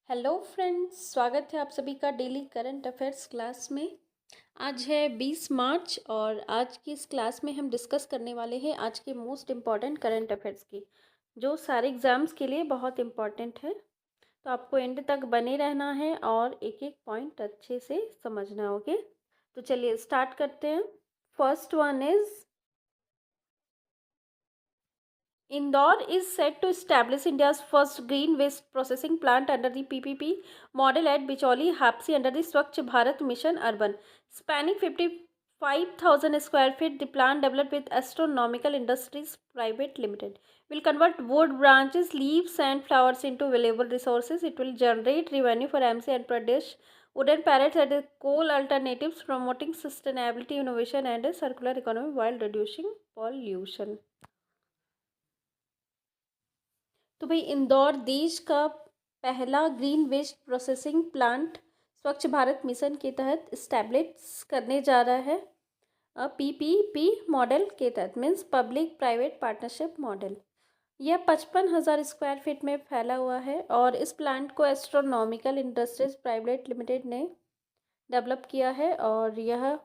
Hello friends, स्वागत है आप सभी का डेली करंट अफेयर्स क्लास में। आज है 20 मार्च और आज की इस क्लास में हम डिस्कस करने वाले हैं आज के मोस्ट इम्पॉर्टेंट करंट अफेयर्स की, जो सारे एग्ज़ाम्स के लिए बहुत इम्पॉर्टेंट है। तो आपको एंड तक बने रहना है और एक एक पॉइंट अच्छे से समझना होगा। तो चलिए स्टार्ट करते हैं। First one is Indore is set to establish India's first green waste processing plant under the PPP model at Bicholi, Hapsi under the Swachh Bharat Mission Urban. Spanning 55,000 square feet, the plant developed with Astronomical Industries Private Limited will convert wood branches, leaves and flowers into valuable resources. It will generate revenue for MC and Pradesh wooden pallets and coal alternatives, promoting sustainability, innovation and a circular economy while reducing pollution. तो भाई इंदौर देश का पहला green waste processing plant स्वच्छ Bharat mission के तहत establish करने जा रहा है। पीपीपी मॉडल के तहत means public private partnership model. यह 55,000 स्क्वायर फीट में फैला हुआ है और इस प्लांट को एस्ट्रोनॉमिकल इंडस्ट्रीज प्राइवेट लिमिटेड ने डेवलप किया है और यह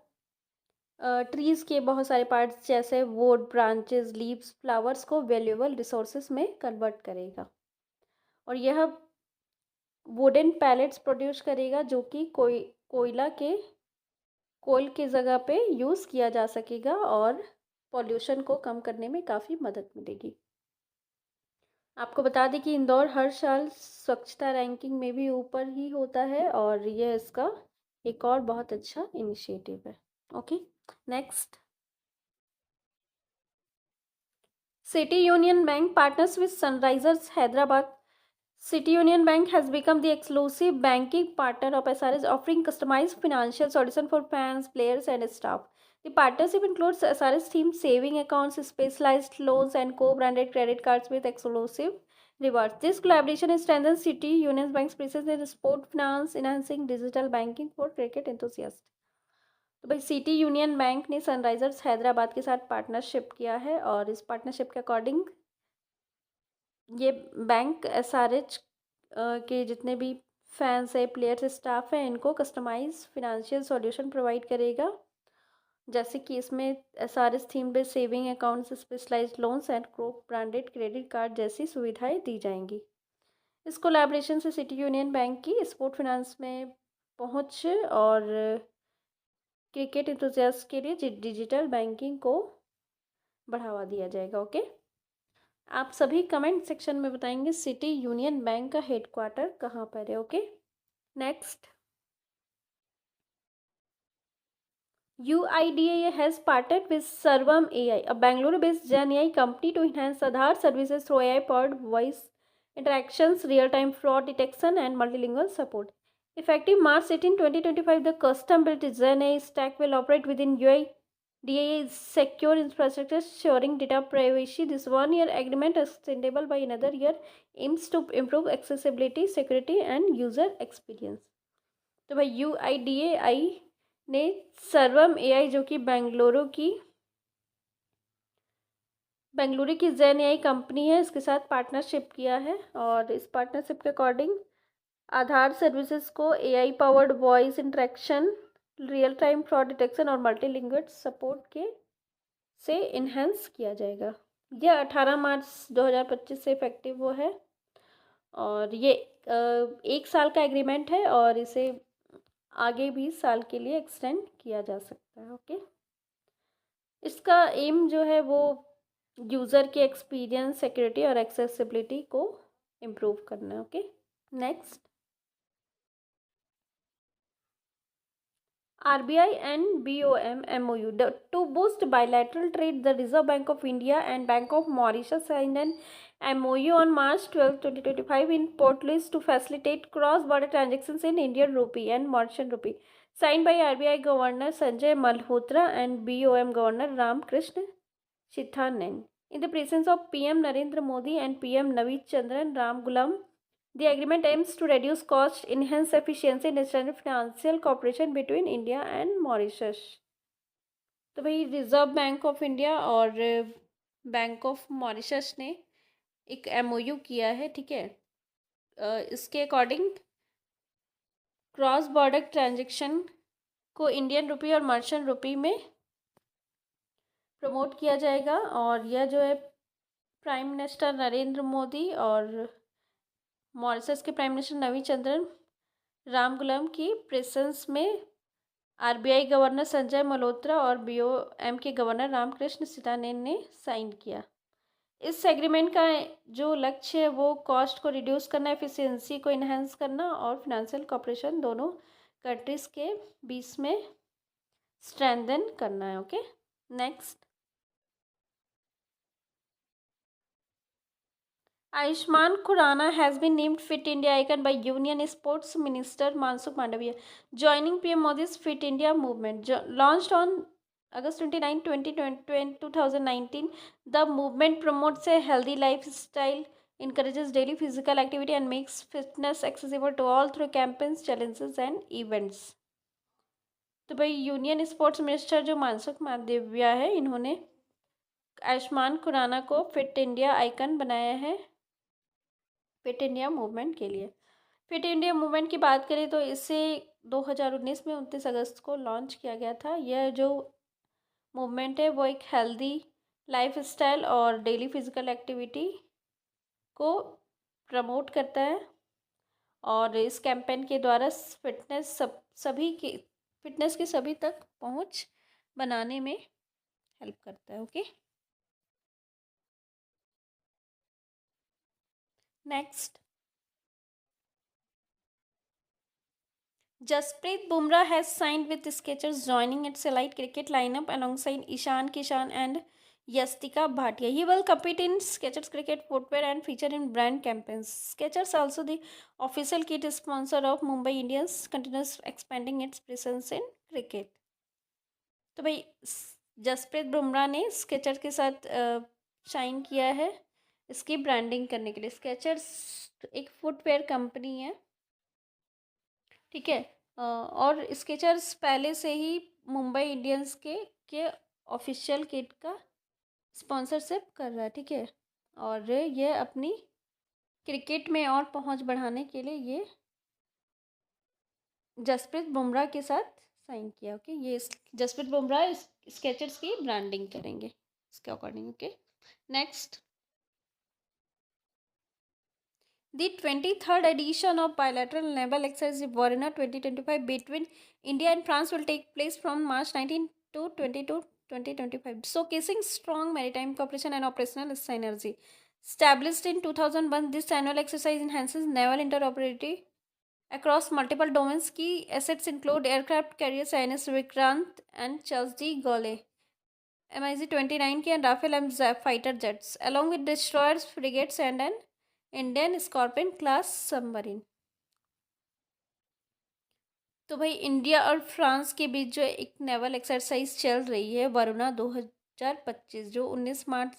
ट्रीज़ के बहुत सारे पार्ट्स जैसे वुड, ब्रांचेस, लीव्स, फ्लावर्स को वैल्यूएबल रिसोर्सेज में कन्वर्ट करेगा और यह वुडन पैलेट्स प्रोड्यूस करेगा जो कि कोयल के जगह पे यूज़ किया जा सकेगा और पॉल्यूशन को कम करने में काफ़ी मदद मिलेगी। आपको बता दें कि इंदौर हर साल स्वच्छता रैंकिंग में भी ऊपर ही होता है और यह इसका एक और बहुत अच्छा इनिशिएटिव है। Okay, next. City Union Bank partners with Sunrisers Hyderabad. City Union Bank has become the exclusive banking partner of SRS, offering customized financial solutions for fans, players, and staff. The partnership includes SRS-themed saving accounts, specialized loans, and co-branded credit cards with exclusive rewards. This collaboration strengthens City Union Bank's presence in sport finance, enhancing digital banking for cricket enthusiasts. तो भाई city Union bank ने Sunrisers Hyderabad के साथ partnership किया है और इस partnership के अकॉर्डिंग ये बैंक एसआरएच के जितने भी फैंस है, प्लेयर्स, स्टाफ है, इनको कस्टमाइज फिनेंशियल सॉल्यूशन प्रोवाइड करेगा, जैसे कि इसमें SRH themed saving accounts, specialised loans and crop branded credit card जैसी सुविधाएं दी जाएंगी। इस कोलैबोरेशन से सिटी यूनियन बैंक की स्पोर्ट फाइनेंस में पहुंच और क्रिकेट इंथुजियास्ट के लिए डिजिटल बैंकिंग को बढ़ावा दिया जाएगा। ओके, आप सभी कमेंट सेक्शन में बताएंगे सिटी यूनियन बैंक का हेडक्वार्टर कहाँ पर है। Okay, next. UIDAI has partnered with Sarvam AI, a Bangalore-based Gen AI company, to enhance Aadhaar services through AI-powered voice interactions, real-time fraud detection, and multilingual support. Effective March 18, 2025, the custom-built Gen AI stack will operate within UIDAI's secure infrastructure, ensuring data privacy. This one-year agreement, extendable by another year, aims to improve accessibility, security, and user experience. तो भाई UIDAI ने सर्वम AI, जो कि बेंगलुरु की जेन AI company है, इसके साथ पार्टनरशिप किया है और इस पार्टनरशिप के अकॉर्डिंग आधार सर्विसेज को AI powered voice interaction, real time fraud detection और मल्टीलिंगुअल सपोर्ट के से इन्हेंस किया जाएगा। यह 18 मार्च 2025 से इफेक्टिव वो है और ये 1 साल का एग्रीमेंट है और इसे आगे 20 साल के लिए एक्सटेंड किया जा सकता है। ओके, इसका एम जो है वो यूज़र के एक्सपीरियंस, सिक्योरिटी और एक्सेसिबिलिटी को इम्प्रूव करना है। Okay, next. RBI and BOM MOU to boost bilateral trade. The Reserve Bank of India and Bank of Mauritius signed an MOU on March 12, 2025 in Port Louis to facilitate cross-border transactions in Indian rupee and Mauritian rupee. Signed by RBI Governor Sanjay Malhotra and BOM Governor Ramkrishna Chithanen. In the presence of PM Narendra Modi and PM Naveed Chandran Ramgulam, the agreement aims to reduce costs, enhance efficiency and extend financial cooperation between India and Mauritius. तो भाई reserve bank of India और bank of Mauritius ने एक MOU किया है, ठीक है। इसके अकॉर्डिंग क्रॉस बॉर्डर ट्रांजेक्शन को इंडियन रुपी और मर्चेंट रुपी में प्रमोट किया जाएगा। और यह जो है प्राइम मिनिस्टर नरेंद्र मोदी और मॉरिशस के प्राइम मिनिस्टर नवीन चंद्रन रामगुलाम की प्रेजेंस में आरबीआई गवर्नर संजय मल्होत्रा और बीओएम के गवर्नर रामकृष्ण सितानेन ने साइन किया। इस एग्रीमेंट का जो लक्ष्य है वो कॉस्ट को रिड्यूस करना, एफिशिएंसी को इन्हेंस करना और फिनेंशियल कॉपरेशन दोनों कंट्रीज़ के बीच में स्ट्रेंथन करना है। Okay, next. Ayushmann Khurrana has been named Fit India icon by Union Sports Minister Mansukh Mandavia, joining PM Modi's Fit India movement. Launched on August 29, 2019, the movement promotes a healthy lifestyle, encourages daily physical activity, and makes fitness accessible to all through campaigns, challenges, and events. तो भाई union sports minister जो मानसुख मांडविया है, इन्होंने आयुष्मान खुराना को fit India icon बनाया है fit India movement के लिए। फिट इंडिया मूवमेंट की बात करें तो इसे 2019 में 29 अगस्त को लॉन्च किया गया था। यह जो मूवमेंट है वो एक हेल्दी लाइफस्टाइल और डेली फिजिकल एक्टिविटी को प्रमोट करता है और इस कैंपेन के द्वारा फिटनेस के सभी तक पहुंच बनाने में हेल्प करता है। Okay, next. Jasprit Bumrah has signed with Skechers, joining its elite cricket lineup alongside Ishan Kishan and Yastika Bhatia. He will compete in Skechers cricket footwear and feature in brand campaigns. Skechers, also the official kit sponsor of Mumbai Indians, continues expanding its presence in cricket. तो भाई जसप्रीत बुमराह ने sketcher के साथ shine किया है इसकी branding करने के लिए। स्केचर्स एक फुटवेयर कंपनी है, ठीक है। और स्केचर्स पहले से ही मुंबई इंडियंस के ऑफिशियल किट का स्पॉन्सरशिप कर रहा है, ठीक है। और ये अपनी क्रिकेट में और पहुंच बढ़ाने के लिए ये जसप्रीत बुमराह के साथ साइन किया। ओके, ये जसप्रीत बुमराह स्केचर्स की ब्रांडिंग करेंगे इसके according. Okay, next. The 23rd edition of bilateral naval exercise Varuna 2025 between India and France will take place from March 19 to 22, 2025, showcasing strong maritime cooperation and operational synergy. Established in 2001, this annual exercise enhances naval interoperability across multiple domains. Key assets include aircraft carriers INS Vikrant and Charles D. Gaulle, MiG-29 and Rafale M fighter jets, along with destroyers, frigates, and an Indian scorpion class submarine. तो भाई India और France के बीच जो एक naval exercise चल रही है वरुणा 2025, जो 19 मार्च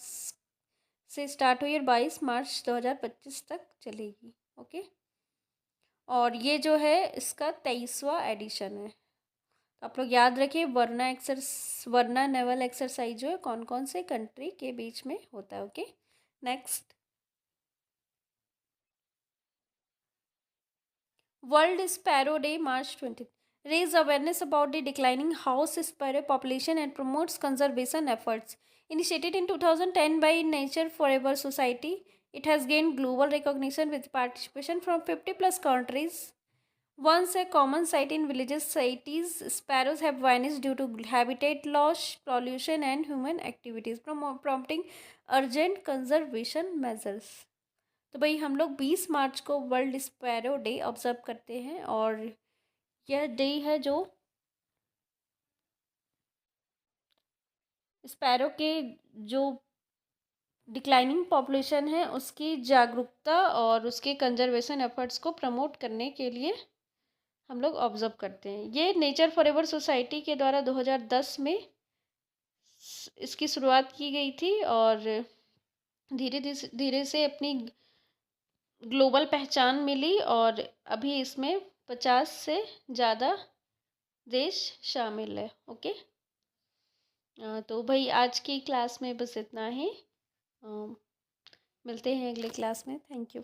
से स्टार्ट हुई और 22 मार्च 2025 तक चलेगी। ओके, और ये जो है इसका 23वां एडिशन है। तो आप लोग याद रखिए वरुणा नेवल एक्सरसाइज जो है कौन कौन से कंट्री के बीच में होता है। Okay, next. World Sparrow Day, March 20th. Raise awareness about the declining house sparrow population and promotes conservation efforts. Initiated in 2010 by Nature Forever Society, it has gained global recognition with participation from 50 plus countries. Once a common sight in villages, cities, sparrows have vanished due to habitat loss, pollution, and human activities, prompting urgent conservation measures. तो भाई हम लोग 20 मार्च को world sparrow day observe करते हैं और यह day है जो स्पैरो के जो डिक्लाइनिंग पॉपुलेशन है उसकी जागरूकता और उसके कंजर्वेशन एफर्ट्स को प्रमोट करने के लिए हम लोग ऑब्जर्व करते हैं। ये नेचर फॉरएवर सोसाइटी के द्वारा 2010 में इसकी शुरुआत की गई थी और धीरे धीरे से अपनी ग्लोबल पहचान मिली और अभी इसमें 50 से ज़्यादा देश शामिल है। ओके, तो भाई आज की क्लास में बस इतना ही। मिलते हैं अगले क्लास में। Thank you.